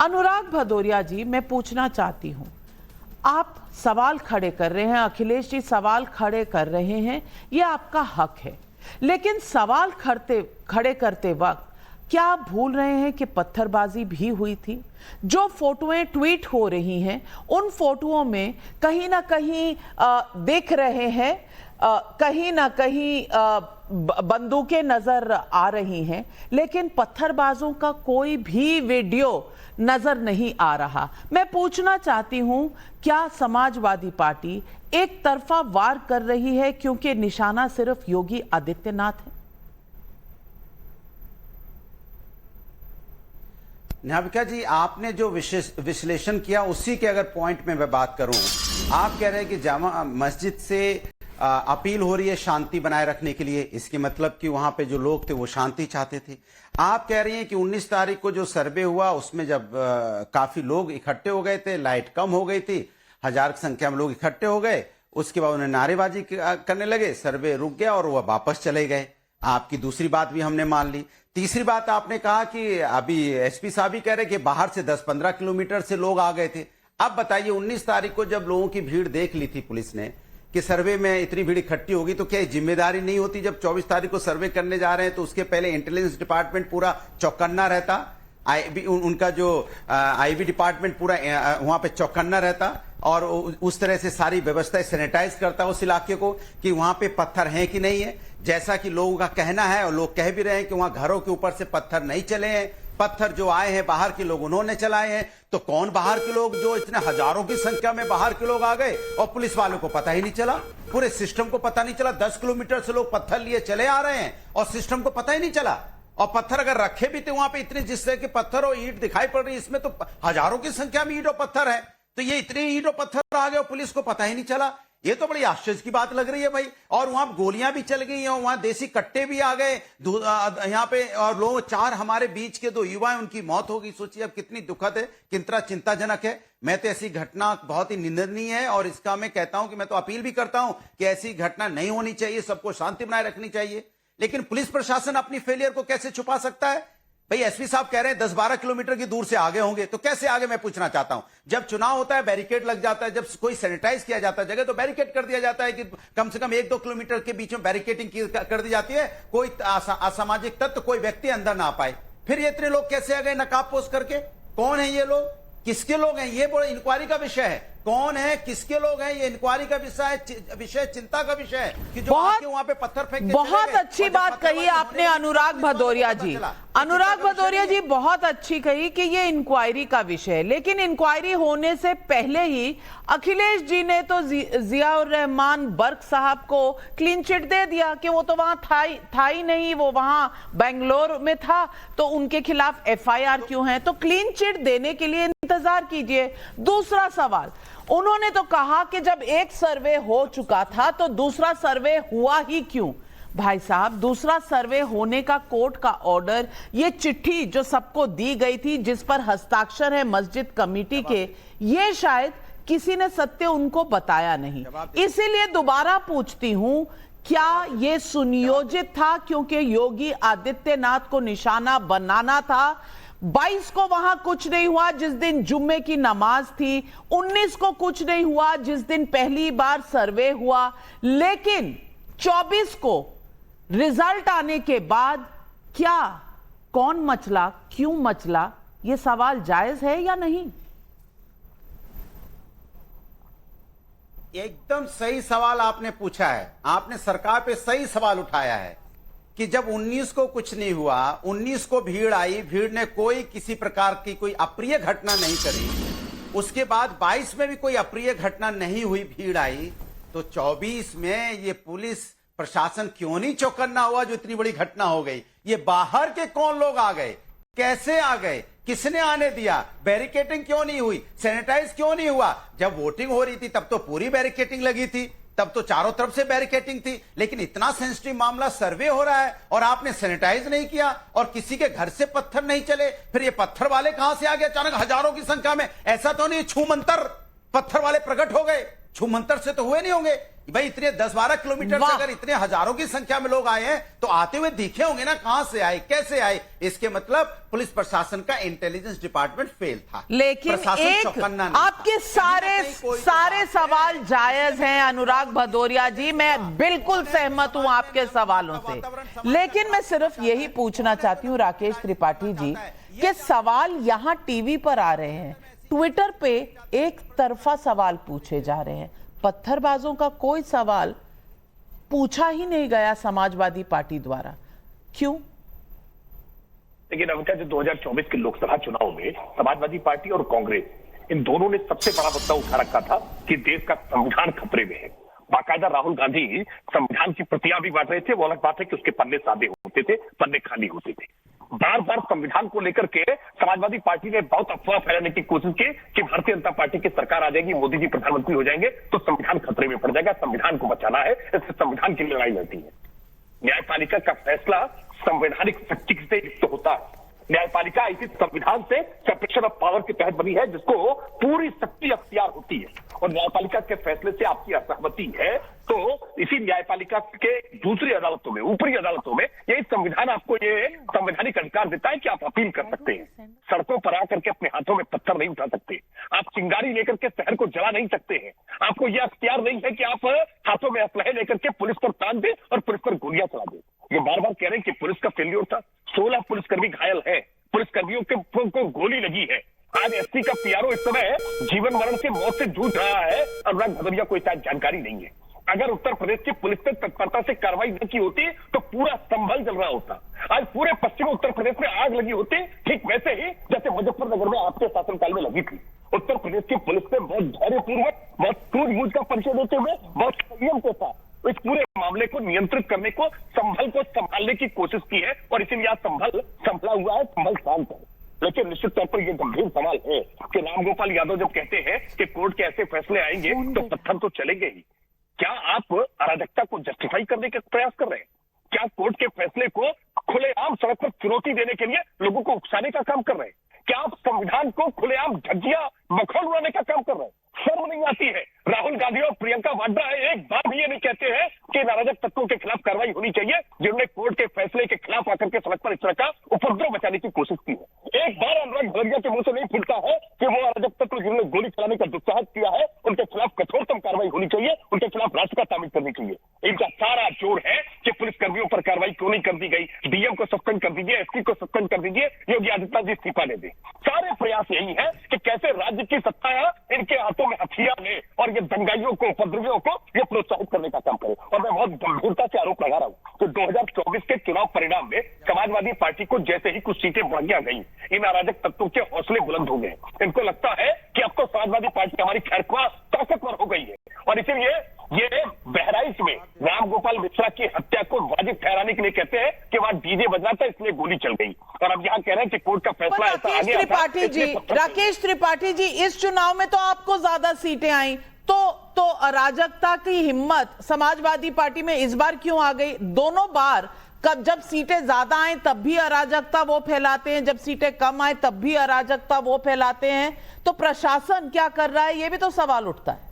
अनुराग भदौरिया जी, मैं पूछना चाहती हूं, आप सवाल खड़े कर रहे हैं, अखिलेश जी सवाल खड़े कर रहे हैं, ये आपका हक है, लेकिन सवाल खड़े करते वक्त क्या आप भूल रहे हैं कि पत्थरबाजी भी हुई थी? जो फोटोएं ट्वीट हो रही हैं, उन फोटोओं में कहीं ना कहीं देख रहे हैं, कहीं ना कहीं बंदूकें नजर आ रही हैं, लेकिन पत्थरबाजों का कोई भी वीडियो नजर नहीं आ रहा। मैं पूछना चाहती हूं, क्या समाजवादी पार्टी एक तरफा वार कर रही है क्योंकि निशाना सिर्फ योगी आदित्यनाथ है? न्यायिका जी, आपने जो विश्लेषण किया उसी के अगर पॉइंट में मैं बात करूं, आप कह रहे हैं कि जामा मस्जिद से अपील हो रही है शांति बनाए रखने के लिए, इसके मतलब कि वहां पे जो लोग थे वो शांति चाहते थे। आप कह रही हैं कि 19 तारीख को जो सर्वे हुआ उसमें जब काफी लोग इकट्ठे हो गए थे, लाइट कम हो गई थी, 1000 की संख्या में लोग इकट्ठे हो गए, उसके बाद उन्हें नारेबाजी करने लगे, सर्वे रुक गया और वह वापस चले गए। आपकी दूसरी बात भी हमने मान ली। तीसरी बात आपने कहा कि अभी एसपी साहब भी कह रहे कि बाहर से 10-15 किलोमीटर से लोग आ गए थे। अब बताइए, 19 तारीख को जब लोगों की भीड़ देख ली थी पुलिस ने कि सर्वे में इतनी भीड़ इकट्ठी होगी, तो क्या जिम्मेदारी नहीं होती जब 24 तारीख को सर्वे करने जा रहे हैं तो उसके पहले इंटेलिजेंस डिपार्टमेंट पूरा चौकन्ना रहता, उनका जो आईबी डिपार्टमेंट पूरा वहां पे चौकन्ना रहता और उस तरह से सारी व्यवस्था सैनिटाइज करता उस इलाके को कि वहां पे पत्थर हैं कि नहीं है, जैसा कि लोगों का कहना है और लोग कह भी रहे हैं कि वहां घरों के ऊपर से पत्थर नहीं चले हैं, पत्थर जो आए हैं बाहर के लोग उन्होंने चलाए हैं। तो कौन बाहर के लोग, जो इतने हजारों की संख्या में बाहर के लोग आ गए और पुलिस वालों को पता ही नहीं चला, पूरे सिस्टम को पता नहीं चला। 10 किलोमीटर से लोग पत्थर लिए चले आ रहे हैं और सिस्टम को पता ही नहीं चला। और पत्थर अगर रखे भी थे वहां पे इतने, जिस तरह के पत्थर और ईंट दिखाई पड़ रही, इसमें तो हजारों की संख्या में ईंट और पत्थर है, तो ये इतने ईंट और पत्थर आ गए और पुलिस को पता ही नहीं चला। ये तो बड़ी आश्चर्य की बात लग रही है भाई। और वहां गोलियां भी चल गई और वहां देसी कट्टे भी आ गए यहां पे, और लोग 4 हमारे बीच के 2 युवा हैं, उनकी मौत हो गई। सोचिए अब कितनी दुखद है, कितना चिंताजनक है। मैं तो ऐसी घटना बहुत ही निंदनीय है और इसका मैं कहता हूं कि मैं तो अपील भी करता हूं कि ऐसी घटना नहीं होनी चाहिए, सबको शांति बनाए रखनी चाहिए। लेकिन पुलिस प्रशासन अपनी फेलियर को कैसे छुपा सकता है भाई? एसपी साहब कह रहे हैं 10-12 किलोमीटर की दूर से आगे होंगे, तो कैसे आगे, मैं पूछना चाहता हूं। जब चुनाव होता है बैरिकेड लग जाता है, जब कोई सैनिटाइज किया जाता है जगह तो बैरिकेड कर दिया जाता है कि कम से कम 1-2 किलोमीटर के बीच में बैरिकेडिंग कर दी जाती है, कोई असामाजिक तत्व, कोई व्यक्ति अंदर ना आ पाए। फिर ये इतने लोग कैसे आ गए नकाबपोश करके? कौन है ये लोग, किसके लोग हैं? ये बड़ा इंक्वायरी का विषय है, कौन है, किसके लोग हैं, ये इंक्वायरी का विषय चिंता का विषय है कि जो आके वहां पे पत्थर फेंक। बहुत अच्छी बात कही आपने अनुराग भदौरिया जी। अनुराग भदौरिया जी बहुत अच्छी कही कि ये इंक्वायरी का विषय है, लेकिन इंक्वायरी होने से पहले ही अखिलेश जी ने तो जियाउर रहमान बर्क साहब को क्लीन चिट दे दिया कि वो तो वहां था ही नहीं, वो वहां बेंगलोर में था, तो उनके खिलाफ एफआईआर क्यों है? तो क्लीन चिट देने के लिए इंतजार कीजिए। दूसरा सवाल, उन्होंने तो कहा कि जब एक सर्वे हो चुका था तो दूसरा सर्वे हुआ ही क्यों? भाई साहब, दूसरा सर्वे होने का कोर्ट का ऑर्डर, ये चिट्ठी जो सबको दी गई थी जिस पर हस्ताक्षर है मस्जिद कमेटी के, ये शायद किसी ने सत्य उनको बताया नहीं। इसीलिए दोबारा पूछती हूं, क्या ये सुनियोजित था क्योंकि योगी आदित्यनाथ को निशाना बनाना था? 22 को वहां कुछ नहीं हुआ जिस दिन जुम्मे की नमाज थी, 19 को कुछ नहीं हुआ जिस दिन पहली बार सर्वे हुआ, लेकिन 24 को रिजल्ट आने के बाद क्या, कौन मचला, क्यों मचला, यह सवाल जायज है या नहीं? एकदम सही सवाल आपने पूछा है, आपने सरकार पे सही सवाल उठाया है कि जब 19 को कुछ नहीं हुआ, 19 को भीड़ आई, भीड़ ने कोई किसी प्रकार की कोई अप्रिय घटना नहीं करी, उसके बाद 22 में भी कोई अप्रिय घटना नहीं हुई, भीड़ आई, तो 24 में ये पुलिस प्रशासन क्यों नहीं चौकन्ना हुआ जो इतनी बड़ी घटना हो गई? ये बाहर के कौन लोग आ गए, कैसे आ गए, किसने आने दिया, बैरिकेडिंग क्यों नहीं हुई, सैनिटाइज क्यों नहीं हुआ? जब वोटिंग हो रही थी तब तो पूरी बैरिकेडिंग लगी थी, तब तो चारों तरफ से बैरिकेडिंग थी, लेकिन इतना सेंसिटिव मामला, सर्वे हो रहा है और आपने सैनिटाइज नहीं किया और किसी के घर से पत्थर नहीं चले, फिर ये पत्थर वाले कहां से आ गए अचानक हजारों की संख्या में? ऐसा तो नहीं छूमंतर पत्थर वाले प्रकट हो गए, छूमंतर से तो हुए नहीं होंगे। भाई इतने 10-12 किलोमीटर से अगर इतने हजारों की संख्या में लोग आए हैं तो आते हुए दिखे होंगे ना, कहां से आए, कैसे आए। इसके मतलब पुलिस प्रशासन का इंटेलिजेंस डिपार्टमेंट फेल था, लेकिन एक आपके सारे सवाल जायज हैं अनुराग भदौरिया जी, मैं बिल्कुल सहमत हूं आपके सवालों से, लेकिन मैं सिर्फ यही पूछना चाहती हूं राकेश त्रिपाठी जी कि सवाल यहां टीवी पर आ रहे हैं, ट्विटर पे एक तरफा सवाल पूछे जा रहे हैं, पत्थरबाजों का कोई सवाल पूछा ही नहीं गया समाजवादी पार्टी द्वारा, क्यों? लेकिन अमेरिका जो 2024 के लोकसभा चुनाव में समाजवादी पार्टी और कांग्रेस इन दोनों ने सबसे बड़ा मुद्दा उठा रखा था कि देश का संविधान खतरे में है। बाकायदा राहुल गांधी संविधान की प्रतियां भी बांट रहे थे। वो अलग बात है कि उसके पन्ने सादे होते थे, पन्ने खाली होते थे। बार बार संविधान को लेकर के समाजवादी पार्टी ने बहुत अफवाह फैलाने की कोशिश की कि भारतीय जनता पार्टी की सरकार आ जाएगी, मोदी जी प्रधानमंत्री हो जाएंगे तो संविधान खतरे में पड़ जाएगा, संविधान को बचाना है, इससे संविधान की लड़ाई लड़ती है। न्यायपालिका का फैसला संवैधानिक शक्ति से युक्त होता है। न्यायपालिका इसी संविधान से सेपरेशन ऑफ पावर के तहत बनी है, जिसको पूरी शक्ति अख्तियार होती है, और न्यायपालिका के फैसले से आपकी असहमति है तो इसी न्यायपालिका के दूसरी अदालतों में, ऊपरी अदालतों में यही संविधान आपको ये संवैधानिक अधिकार देता है कि आप अपील कर सकते हैं। सड़कों पर आकर के अपने हाथों में पत्थर नहीं उठा सकते, आप चिंगारी लेकर के शहर को जला नहीं सकते हैं, आपको यह अख्तियार नहीं है कि आप हाथों में असलहे लेकर के पुलिस पर तान दें और पुलिस पर गोलियां चला दें। ये बार बार कह रहे हैं कि पुलिस का फेल्योर था, 16 पुलिसकर्मी घायल है, पुलिसकर्मियों को गोली लगी है। आज एसपी का पीआरओ इस समय जीवन मरण के मौत से जूझ रहा है, अनुराग भदौरिया को शायद जानकारी नहीं है। अगर उत्तर प्रदेश की पुलिस ने तत्परता से कार्रवाई नहीं की होती तो पूरा संभल जल रहा होता। आज पूरे पश्चिम उत्तर प्रदेश में आग लगी होती, ठीक वैसे ही जैसे मुजफ्फरनगर में आपके शासनकाल में लगी थी। उत्तर प्रदेश की पुलिस ने बहुत धैर्यपूर्वक, बहुत सूझबूझ का परिचय देते हुए, बहुत संयम के साथ इस पूरे मामले को नियंत्रित करने को, संभल को संभालने की कोशिश की है, और इसीलिए आज संभल संभला हुआ है, संभल शांत है। लेकिन निश्चित तौर पर यह गंभीर सवाल है कि रामगोपाल यादव जब कहते हैं कि कोर्ट के ऐसे फैसले आएंगे तो पत्थर तो चलेंगे ही, क्या आप अराजकता को जस्टिफाई करने का प्रयास कर रहे हैं? क्या कोर्ट के फैसले को खुलेआम सड़क पर चुनौती देने के लिए लोगों को उकसाने का काम कर रहे हैं? क्या आप संविधान को खुलेआम धज्जियां मखौल उड़ाने का काम कर रहे हैं? शर्म नहीं आती है? राहुल गांधी और प्रियंका वाड्रा एक बार भी ये नहीं कहते हैं कि अराजक तत्वों के खिलाफ कार्रवाई होनी चाहिए जिन्होंने कोर्ट के फैसले के खिलाफ आकर के सड़क पर इस तरह का उपद्रव बचाने की कोशिश की है। एक बार अनुराग भदौरिया के मुंह से नहीं फूटता है कि वो अराजक तत्व जिन्होंने गोली चलाने का दुस्साहस किया है उनके खिलाफ कठोरतम कार्रवाई होनी चाहिए, उनके खिलाफ राष्ट्र का तामील करनी चाहिए। इनका सारा जोर है कि पुलिस कर्मियों पर कार्रवाई क्यों नहीं कर दी गई, डीएम को सस्पेंड कर दीजिए, एसपी को सस्पेंड कर दीजिए, योगी आदित्यनाथ जी इस्तीफा दे दें। सारे प्रयास यही है कि कैसे राज्य की सत्ता इनके हाथों में हथियार ले और ये दंगाइयों को, उपद्रवियों को ये प्रोत्साहित करने का काम करे। और मैं बहुत गंभीरता से आरोप लगा रहा हूं कि 2024 के चुनाव परिणाम में समाजवादी पार्टी को जैसे ही कुछ सीटें बढ़ियां गई, इन अराजक तत्वों के हौसले बुलंद हो गए। इनको लगता है कि अब तो समाजवादी पार्टी हमारी खैरख्वाह ताकतवर हो गई है, और इसीलिए ये बहराइच में रामगोपाल मिश्रा की हत्या को वाजिब ठहराने के लिए कहते हैं कि वहां डीजे बजा था इसलिए गोली चल गई, और अब यहाँ कह रहे हैं कि कोर्ट का फैसला ऐसा आ गया था। राकेश त्रिपाठी जी, इस चुनाव में तो आपको ज्यादा सीटें आई, तो अराजकता की हिम्मत समाजवादी पार्टी में इस बार क्यों आ गई? दोनों बार कब जब सीटें ज्यादा आए तब भी अराजकता वो फैलाते हैं, जब सीटें कम आए तब भी अराजकता वो फैलाते हैं, तो प्रशासन क्या कर रहा है, ये भी तो सवाल उठता है।